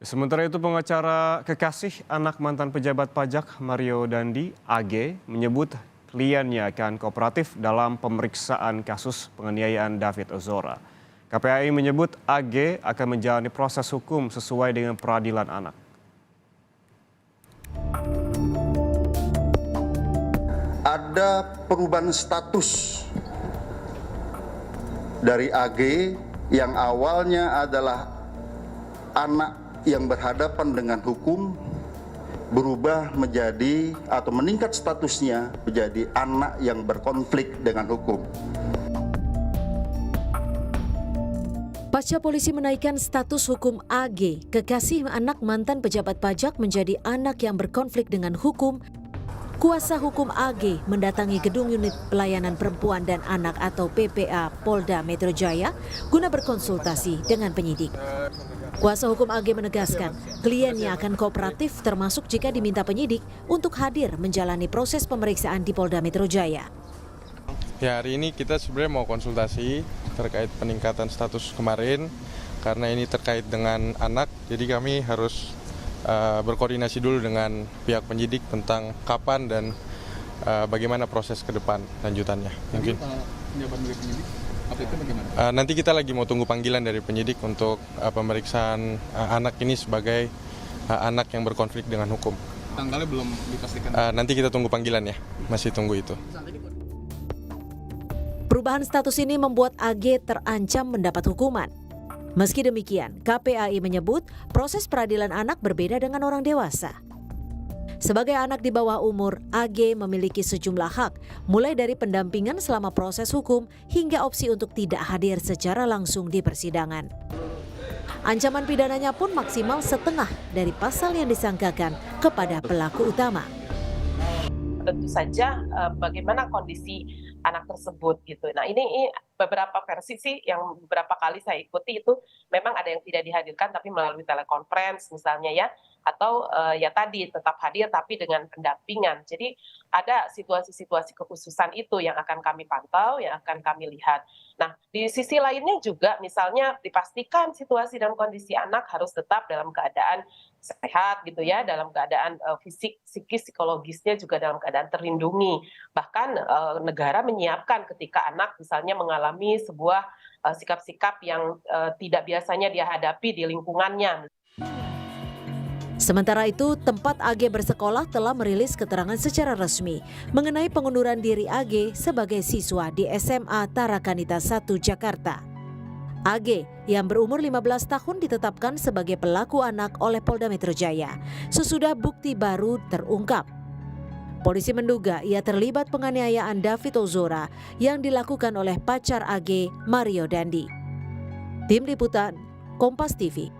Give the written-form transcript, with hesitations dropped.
Sementara itu pengacara kekasih anak mantan pejabat pajak Mario Dandi, AG, menyebut kliennya akan kooperatif dalam pemeriksaan kasus penganiayaan David Ozora. KPAI menyebut AG akan menjalani proses hukum sesuai dengan peradilan anak. Ada perubahan status dari AG yang awalnya adalah anak yang berhadapan dengan hukum berubah menjadi atau meningkat statusnya menjadi anak yang berkonflik dengan hukum. Pasca polisi menaikkan status hukum AG, kekasih anak mantan pejabat pajak menjadi anak yang berkonflik dengan hukum, kuasa hukum AG mendatangi gedung unit pelayanan perempuan dan anak atau PPA Polda Metro Jaya guna berkonsultasi dengan penyidik. Kuasa hukum AG menegaskan kliennya akan kooperatif termasuk jika diminta penyidik untuk hadir menjalani proses pemeriksaan di Polda Metro Jaya. Ya, hari ini kita sebenarnya mau konsultasi terkait peningkatan status kemarin karena ini terkait dengan anak, jadi kami harus berkoordinasi dulu dengan pihak penyidik tentang kapan dan bagaimana proses ke depan lanjutannya. Mungkin penjabat dari penyidik apa itu bagaimana? Nanti kita lagi mau tunggu panggilan dari penyidik untuk pemeriksaan anak ini sebagai anak yang berkonflik dengan hukum. Tanggalnya belum dipastikan. Nanti kita tunggu panggilan ya, masih tunggu itu. Perubahan status ini membuat AG terancam mendapat hukuman. Meski demikian, KPAI menyebut proses peradilan anak berbeda dengan orang dewasa. Sebagai anak di bawah umur, AG memiliki sejumlah hak, mulai dari pendampingan selama proses hukum hingga opsi untuk tidak hadir secara langsung di persidangan. Ancaman pidananya pun maksimal setengah dari pasal yang disangkakan kepada pelaku utama. Tentu saja bagaimana kondisi anak tersebut gitu. Nah ini beberapa versi sih yang beberapa kali saya ikuti itu memang ada yang tidak dihadirkan tapi melalui telekonferensi misalnya ya, atau ya tadi tetap hadir tapi dengan pendampingan. Jadi ada situasi-situasi kekhususan itu yang akan kami pantau, yang akan kami lihat. Nah di sisi lainnya juga misalnya dipastikan situasi dan kondisi anak harus tetap dalam keadaan sehat gitu ya, dalam keadaan fisik, psikis, psikologisnya juga dalam keadaan terlindungi. Bahkan negara menyiapkan ketika anak misalnya mengalami sebuah sikap-sikap yang tidak biasanya dia hadapi di lingkungannya. Sementara itu, tempat AG bersekolah telah merilis keterangan secara resmi mengenai pengunduran diri AG sebagai siswa di SMA Tarakanita 1 Jakarta. AG yang berumur 15 tahun ditetapkan sebagai pelaku anak oleh Polda Metro Jaya sesudah bukti baru terungkap. Polisi menduga ia terlibat penganiayaan David Ozora yang dilakukan oleh pacar AG, Mario Dandi. Tim Liputan, Kompas TV.